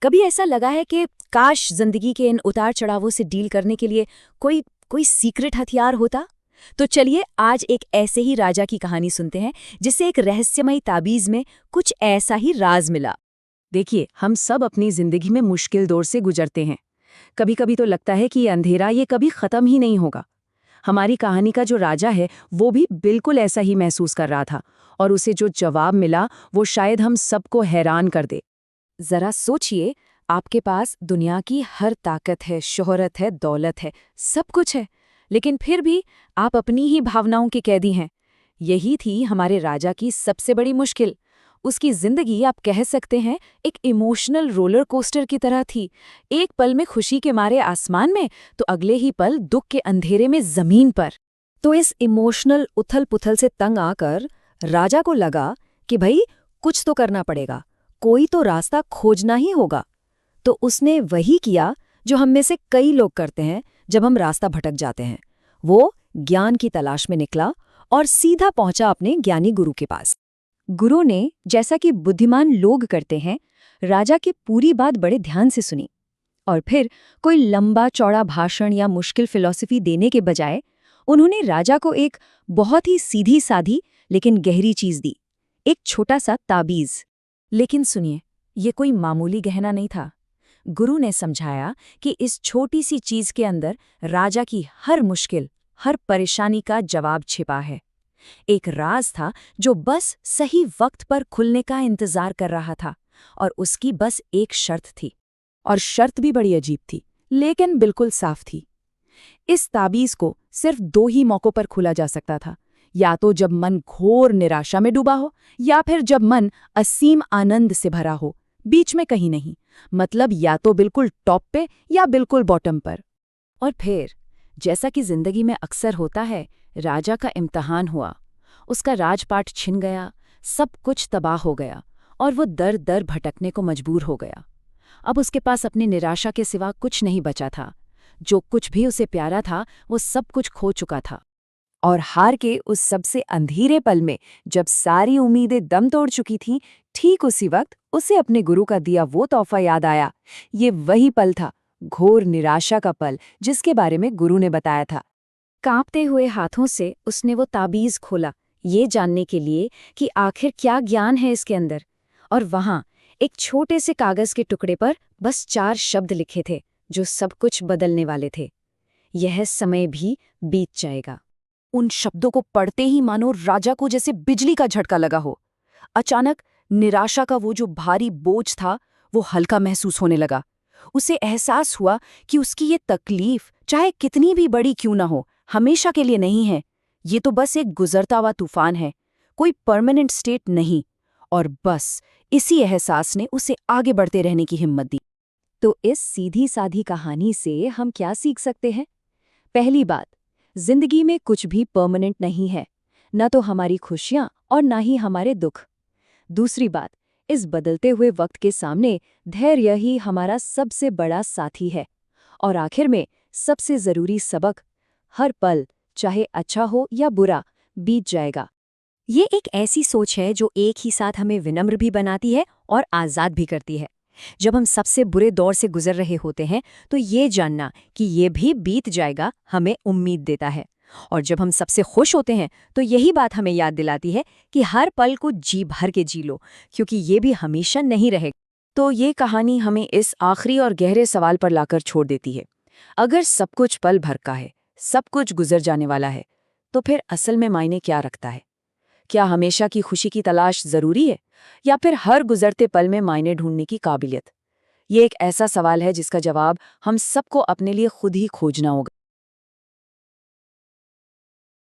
कभी ऐसा लगा है कि काश जिंदगी के इन उतार चढ़ावों से डील करने के लिए कोई कोई सीक्रेट हथियार होता? तो चलिए आज एक ऐसे ही राजा की कहानी सुनते हैं जिसे एक रहस्यमयी ताबीज में कुछ ऐसा ही राज मिला। देखिए, हम सब अपनी जिंदगी में मुश्किल दौर से गुजरते हैं। कभी कभी तो लगता है कि ये अंधेरा ये कभी खत्म ही नहीं होगा। हमारी कहानी का जो राजा है वो भी बिल्कुल ऐसा ही महसूस कर रहा था, और उसे जो जवाब मिला वो शायद हम सबको हैरान कर दे। जरा सोचिए, आपके पास दुनिया की हर ताकत है, शोहरत है, दौलत है, सब कुछ है, लेकिन फिर भी आप अपनी ही भावनाओं के कैदी हैं। यही थी हमारे राजा की सबसे बड़ी मुश्किल। उसकी जिंदगी आप कह सकते हैं एक इमोशनल रोलर कोस्टर की तरह थी। एक पल में खुशी के मारे आसमान में, तो अगले ही पल दुख के अंधेरे में जमीन पर। तो इस इमोशनल उथल पुथल से तंग आकर राजा को लगा कि भाई कुछ तो करना पड़ेगा, कोई तो रास्ता खोजना ही होगा। तो उसने वही किया जो हम में से कई लोग करते हैं जब हम रास्ता भटक जाते हैं। वो ज्ञान की तलाश में निकला और सीधा पहुंचा अपने ज्ञानी गुरु के पास। गुरु ने, जैसा कि बुद्धिमान लोग करते हैं, राजा की पूरी बात बड़े ध्यान से सुनी और फिर कोई लंबा चौड़ा भाषण या मुश्किल फिलॉसफी देने के बजाय उन्होंने राजा को एक बहुत ही सीधी साधी लेकिन गहरी चीज दी, एक छोटा सा ताबीज। लेकिन सुनिए, ये कोई मामूली गहना नहीं था। गुरु ने समझाया कि इस छोटी सी चीज के अंदर राजा की हर मुश्किल, हर परेशानी का जवाब छिपा है। एक राज था जो बस सही वक्त पर खुलने का इंतजार कर रहा था, और उसकी बस एक शर्त थी। और शर्त भी बड़ी अजीब थी, लेकिन बिल्कुल साफ थी। इस ताबीज को सिर्फ 2 ही मौकों पर खुला जा सकता था, या तो जब मन घोर निराशा में डूबा हो, या फिर जब मन असीम आनंद से भरा हो। बीच में कहीं नहीं, मतलब या तो बिल्कुल टॉप पे या बिल्कुल बॉटम पर। और फिर जैसा कि जिंदगी में अक्सर होता है, राजा का इम्तिहान हुआ। उसका राजपाट छिन गया, सब कुछ तबाह हो गया, और वो दर दर भटकने को मजबूर हो गया। अब उसके पास अपनी निराशा के सिवा कुछ नहीं बचा था। जो कुछ भी उसे प्यारा था वो सब कुछ खो चुका था। और हार के उस सबसे अंधेरे पल में, जब सारी उम्मीदें दम तोड़ चुकी थीं, ठीक उसी वक्त उसे अपने गुरु का दिया वो तोहफा याद आया। ये वही पल था, घोर निराशा का पल, जिसके बारे में गुरु ने बताया था। कांपते हुए हाथों से उसने वो ताबीज खोला, ये जानने के लिए कि आखिर क्या ज्ञान है इसके अंदर। और वहां एक छोटे से कागज के टुकड़े पर बस 4 शब्द लिखे थे, जो सब कुछ बदलने वाले थे। यह समय भी बीत जाएगा। उन शब्दों को पढ़ते ही मानो राजा को जैसे बिजली का झटका लगा हो। अचानक निराशा का वो जो भारी बोझ था वो हल्का महसूस होने लगा। उसे एहसास हुआ कि उसकी ये तकलीफ, चाहे कितनी भी बड़ी क्यों ना हो, हमेशा के लिए नहीं है। ये तो बस एक गुजरता हुआ तूफान है, कोई परमानेंट स्टेट नहीं। और बस इसी एहसास ने उसे आगे बढ़ते रहने की हिम्मत दी। तो इस सीधी साधी कहानी से हम क्या सीख सकते हैं? पहली बात, जिंदगी में कुछ भी परमानेंट नहीं है, न तो हमारी खुशियां और न ही हमारे दुख। दूसरी बात, इस बदलते हुए वक्त के सामने धैर्य ही हमारा सबसे बड़ा साथी है। और आखिर में सबसे जरूरी सबक, हर पल, चाहे अच्छा हो या बुरा, बीत जाएगा। ये एक ऐसी सोच है जो एक ही साथ हमें विनम्र भी बनाती है और आज़ाद भी करती है। जब हम सबसे बुरे दौर से गुजर रहे होते हैं तो ये जानना कि ये भी बीत जाएगा हमें उम्मीद देता है। और जब हम सबसे खुश होते हैं तो यही बात हमें याद दिलाती है कि हर पल को जी भर के जी लो, क्योंकि ये भी हमेशा नहीं रहेगा। तो ये कहानी हमें इस आखिरी और गहरे सवाल पर लाकर छोड़ देती है। अगर सब कुछ पल भर का है, सब कुछ गुजर जाने वाला है, तो फिर असल में मायने क्या रखता है? क्या हमेशा की खुशी की तलाश जरूरी है, या फिर हर गुजरते पल में मायने ढूंढने की काबिलियत? ये एक ऐसा सवाल है जिसका जवाब हम सबको अपने लिए खुद ही खोजना होगा।